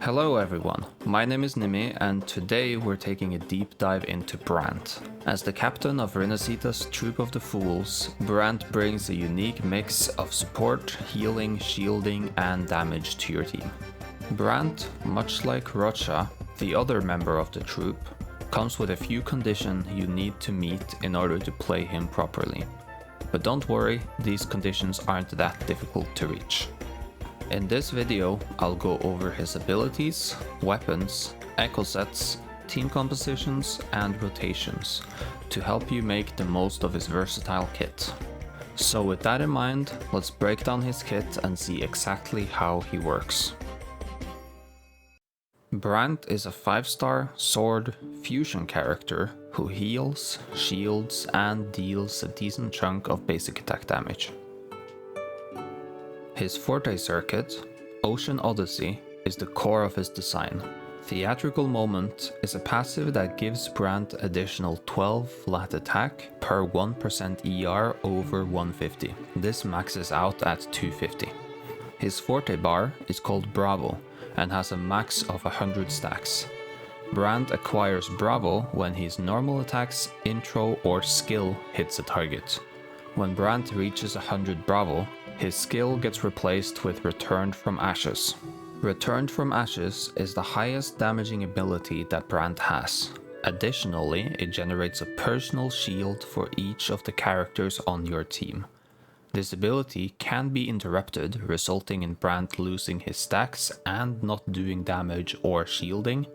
Hello everyone, my name is Nimy and today we're taking a deep dive into Brant. As the captain of Rinasita's Troop of the Fools, Brant brings a unique mix of support, healing, shielding and damage to your team. Brant, much like Rocha, the other member of the troop, comes with a few conditions you need to meet in order to play him properly. But don't worry, these conditions aren't that difficult to reach. In this video, I'll go over his abilities, weapons, echo sets, team compositions, and rotations to help you make the most of his versatile kit. So with that in mind, let's break down his kit and see exactly how he works. Brant is a 5-star sword fusion character who heals, shields, and deals a decent chunk of basic attack damage. His forte circuit, Ocean Odyssey, is the core of his design. Theatrical Moment is a passive that gives Brant additional 12 flat attack per 1% ER over 150. This maxes out at 250. His forte bar is called Bravo and has a max of 100 stacks. Brant acquires Bravo when his normal attacks, intro, or skill hits a target. When Brant reaches 100 Bravo, his skill gets replaced with Returned from Ashes. Returned from Ashes is the highest damaging ability that Brant has. Additionally, it generates a personal shield for each of the characters on your team. This ability can be interrupted, resulting in Brant losing his stacks and not doing damage or shielding.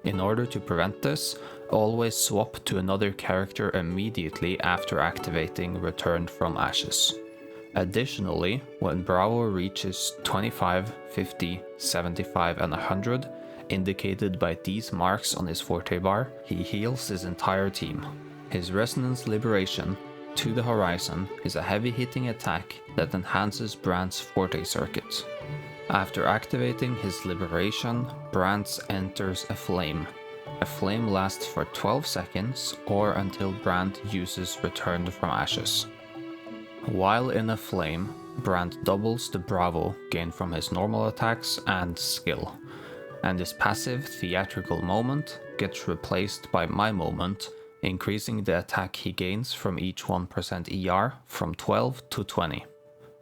In order to prevent this, always swap to another character immediately after activating Returned from Ashes. Additionally, when Bravo reaches 25, 50, 75 and 100, indicated by these marks on his forte bar, he heals his entire team. His Resonance Liberation, To the Horizon, is a heavy hitting attack that enhances Brant's forte circuit. After activating his Liberation, Brant enters a flame. A flame lasts for 12 seconds or until Brant uses Returned from Ashes. While in a flame, Brant doubles the Bravo gained from his normal attacks and skill, and his passive Theatrical Moment gets replaced by My Moment, increasing the attack he gains from each 1% ER from 12 to 20.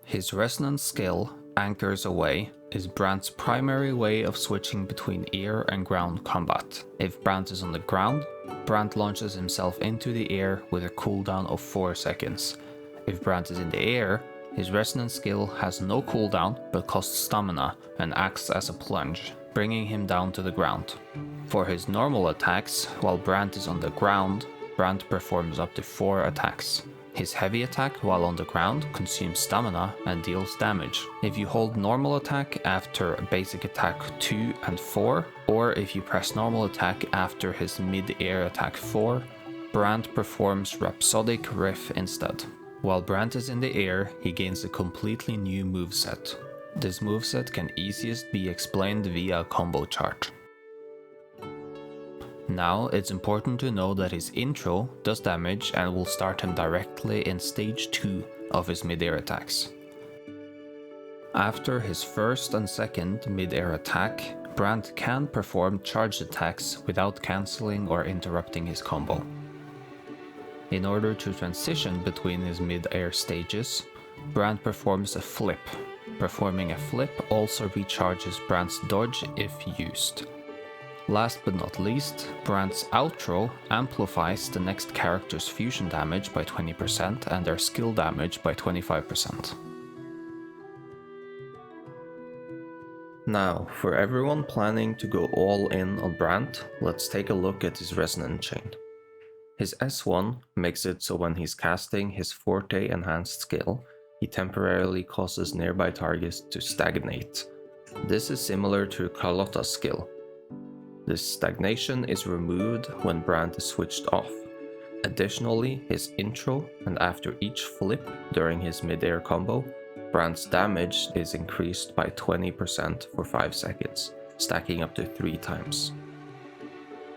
His Resonance skill, Anchors Away, is Brant's primary way of switching between air and ground combat. If Brant is on the ground, Brant launches himself into the air with a cooldown of 4 seconds. If Brant is in the air, his Resonance skill has no cooldown but costs stamina and acts as a plunge, bringing him down to the ground. For his normal attacks, while Brant is on the ground, Brant performs up to 4 attacks. His heavy attack while on the ground consumes stamina and deals damage. If you hold normal attack after basic attack 2 and 4, or if you press normal attack after his mid-air attack 4, Brant performs Rhapsodic Riff instead. While Brant is in the air, he gains a completely new moveset. This moveset can easiest be explained via a combo chart. Now, it's important to know that his intro does damage and will start him directly in stage 2 of his mid-air attacks. After his first and second mid-air attack, Brant can perform charge attacks without cancelling or interrupting his combo. In order to transition between his mid-air stages, Brant performs a flip. Performing a flip also recharges Brant's dodge if used. Last but not least, Brant's outro amplifies the next character's fusion damage by 20% and their skill damage by 25%. Now, for everyone planning to go all in on Brant, let's take a look at his resonance chain. His S1 makes it so when he's casting his forte enhanced skill, he temporarily causes nearby targets to stagnate. This is similar to Carlotta's skill. This stagnation is removed when Brant is switched off. Additionally, his intro and after each flip during his mid-air combo, Brant's damage is increased by 20% for 5 seconds, stacking up to 3 times.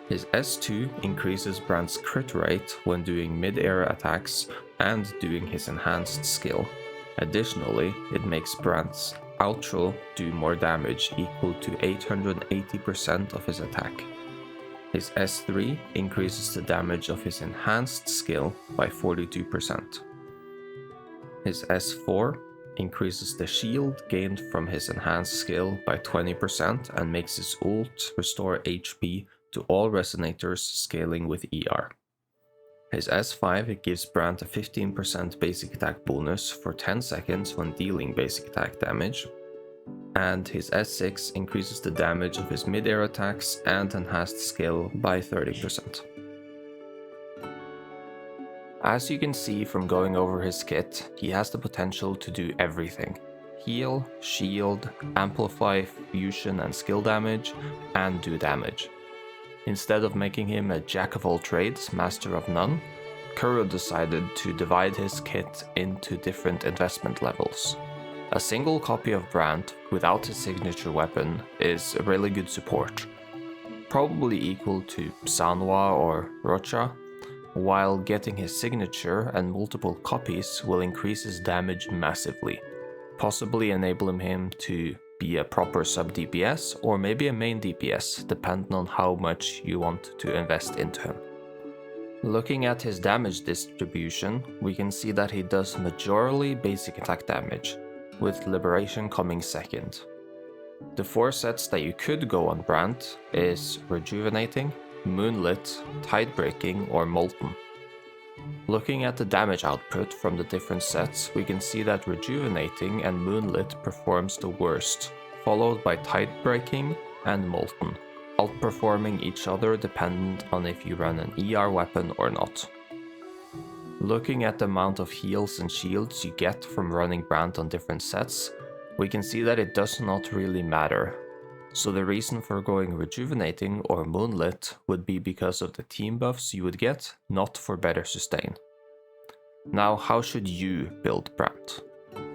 His S2 increases Brant's crit rate when doing mid-air attacks and doing his enhanced skill. Additionally, it makes Brant's Outro do more damage, equal to 880% of his attack. His S3 increases the damage of his enhanced skill by 42%. His S4 increases the shield gained from his enhanced skill by 20% and makes his ult restore HP to all resonators scaling with ER. His S5 gives Brant a 15% basic attack bonus for 10 seconds when dealing basic attack damage, and his S6 increases the damage of his mid-air attacks and enhanced skill by 30%. As you can see from going over his kit, he has the potential to do everything: heal, shield, amplify fusion and skill damage, and do damage. Instead of making him a jack of all trades, master of none, Kuro decided to divide his kit into different investment levels. A single copy of Brant without his signature weapon is a really good support, probably equal to Sanwa or Rocha, while getting his signature and multiple copies will increase his damage massively, possibly enabling him to be a proper sub DPS or maybe a main DPS, depending on how much you want to invest into him. Looking at his damage distribution, we can see that he does majorly basic attack damage, with Liberation coming second. The 4 sets that you could go on Brant is Rejuvenating, Moonlit, Tidebreaking, or Molten. Looking at the damage output from the different sets, we can see that Rejuvenating and Moonlit performs the worst, followed by Tidebreaking and Molten, outperforming each other dependent on if you run an ER weapon or not. Looking at the amount of heals and shields you get from running Brant on different sets, we can see that it does not really matter. So the reason for going Rejuvenating or Moonlit would be because of the team buffs you would get, not for better sustain. Now, how should you build Brant?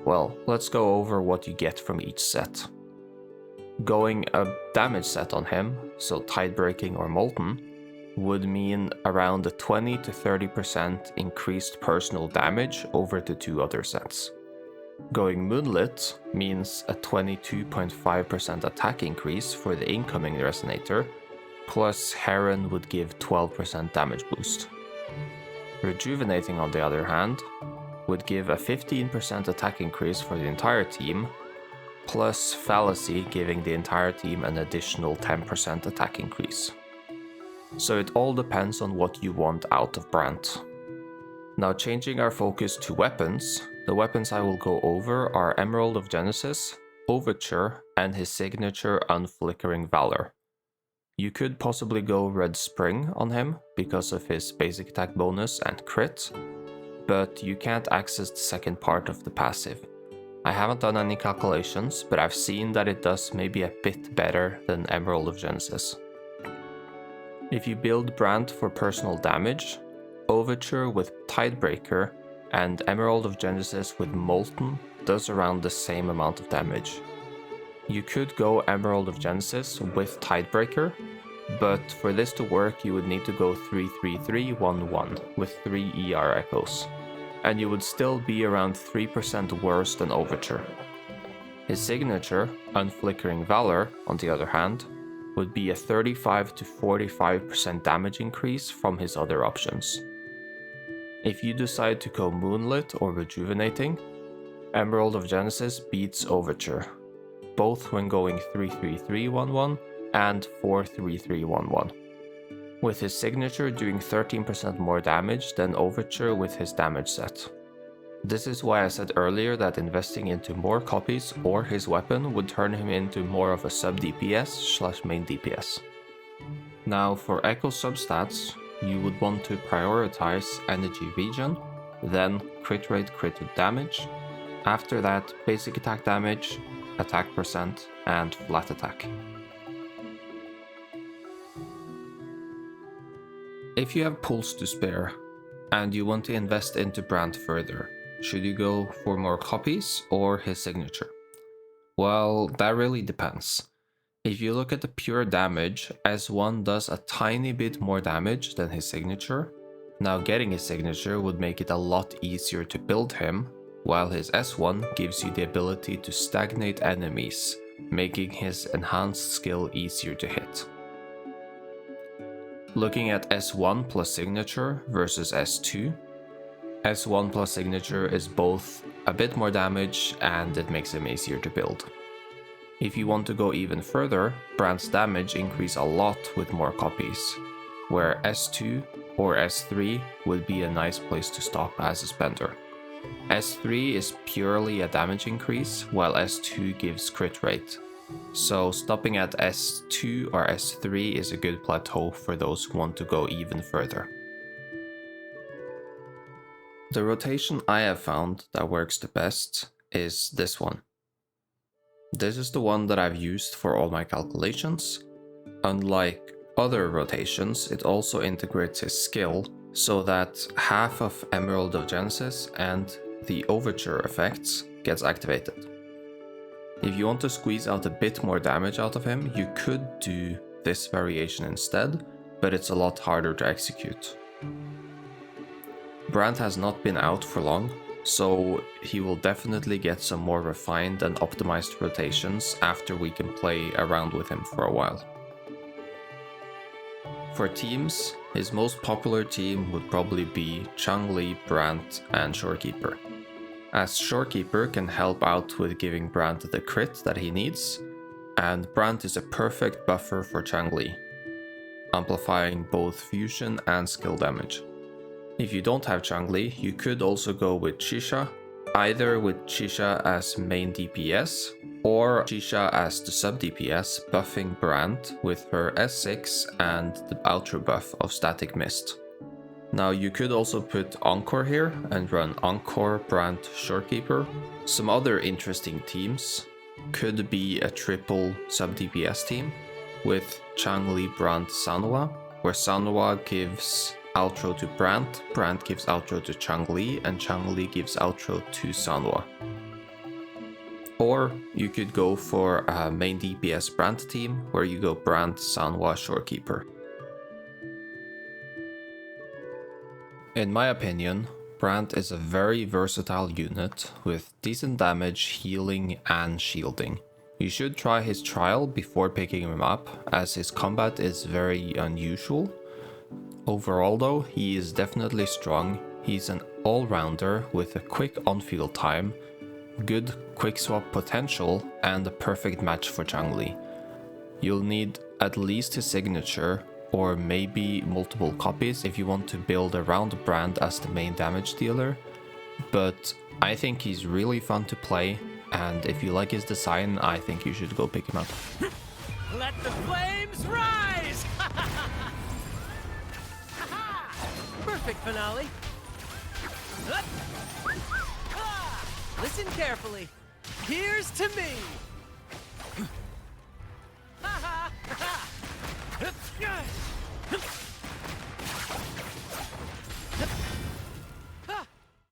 Well, let's go over what you get from each set. Going a damage set on him, so Tidebreaking or Molten, would mean around a 20 to 30% increased personal damage over the 2 other sets. Going Moonlit means a 22.5% attack increase for the incoming resonator, plus Heron would give 12% damage boost. Rejuvenating, on the other hand, would give a 15% attack increase for the entire team, plus Fallacy giving the entire team an additional 10% attack increase. So it all depends on what you want out of Brant. Now, changing our focus to weapons, the weapons I will go over are Emerald of Genesis, Overture, and his signature Unflickering Valor. You could possibly go Red Spring on him because of his basic attack bonus and crit, but you can't access the second part of the passive. I haven't done any calculations, but I've seen that it does maybe a bit better than Emerald of Genesis. If you build Brant for personal damage, Overture with Tidebreaker and Emerald of Genesis with Molten does around the same amount of damage. You could go Emerald of Genesis with Tidebreaker, but for this to work you would need to go 3-3-3-1-1 with 3 ER echoes, and you would still be around 3% worse than Overture. His signature, Unflickering Valor, on the other hand, would be a 35 to 45% damage increase from his other options. If you decide to go Moonlit or Rejuvenating, Emerald of Genesis beats Overture, both when going 3-3-3-1-1 and 4-3-3-1-1, with his signature doing 13% more damage than Overture with his damage set. This is why I said earlier that investing into more copies or his weapon would turn him into more of a sub DPS / main DPS. Now, for Echo substats, you would want to prioritize Energy Regen, then crit rate critted damage, after that basic attack damage, attack percent, and flat attack. If you have pulls to spare, and you want to invest into Brant further, should you go for more copies or his signature? Well, that really depends. If you look at the pure damage, S1 does a tiny bit more damage than his signature. Now, getting his signature would make it a lot easier to build him, while his S1 gives you the ability to stagnate enemies, making his enhanced skill easier to hit. Looking at S1 plus signature versus S2, S1 plus signature is both a bit more damage and it makes him easier to build. If you want to go even further, Brant's damage increase a lot with more copies, where S2 or S3 would be a nice place to stop as a spender. S3 is purely a damage increase, while S2 gives crit rate. So stopping at S2 or S3 is a good plateau for those who want to go even further. The rotation I have found that works the best is this one. This is the one that I've used for all my calculations. Unlike other rotations, it also integrates his skill so that half of Emerald of Genesis and the Overture effects gets activated. If you want to squeeze out a bit more damage out of him, you could do this variation instead, but it's a lot harder to execute. Brant has not been out for long, so he will definitely get some more refined and optimized rotations after we can play around with him for a while. For teams, his most popular team would probably be Changli, Brant, and Shorekeeper, as Shorekeeper can help out with giving Brant the crit that he needs, and Brant is a perfect buffer for Changli, amplifying both fusion and skill damage. If you don't have Changli, you could also go with Shisha, either with Shisha as main DPS, or Shisha as the sub DPS, buffing Brant with her S6 and the outro buff of Static Mist. Now you could also put Encore here and run Encore, Brant, Shorekeeper. Some other interesting teams could be a triple sub DPS team with Changli, Brant, Sanhua, where Sanhua gives outro to Brant, Brant gives outro to Changli, and Changli gives outro to Sanhua. Or you could go for a main DPS Brant team where you go Brant, Sanhua, Shorekeeper. In my opinion, Brant is a very versatile unit with decent damage, healing, and shielding. You should try his trial before picking him up, as his combat is very unusual. Overall though, he is definitely strong. He's an all-rounder with a quick on-field time, good quick swap potential, and a perfect match for Changli. You'll need at least his signature, or maybe multiple copies if you want to build around Brant as the main damage dealer, but I think he's really fun to play, and if you like his design, I think you should go pick him up. Let the flames rise! Perfect finale. Listen carefully. Here's to me.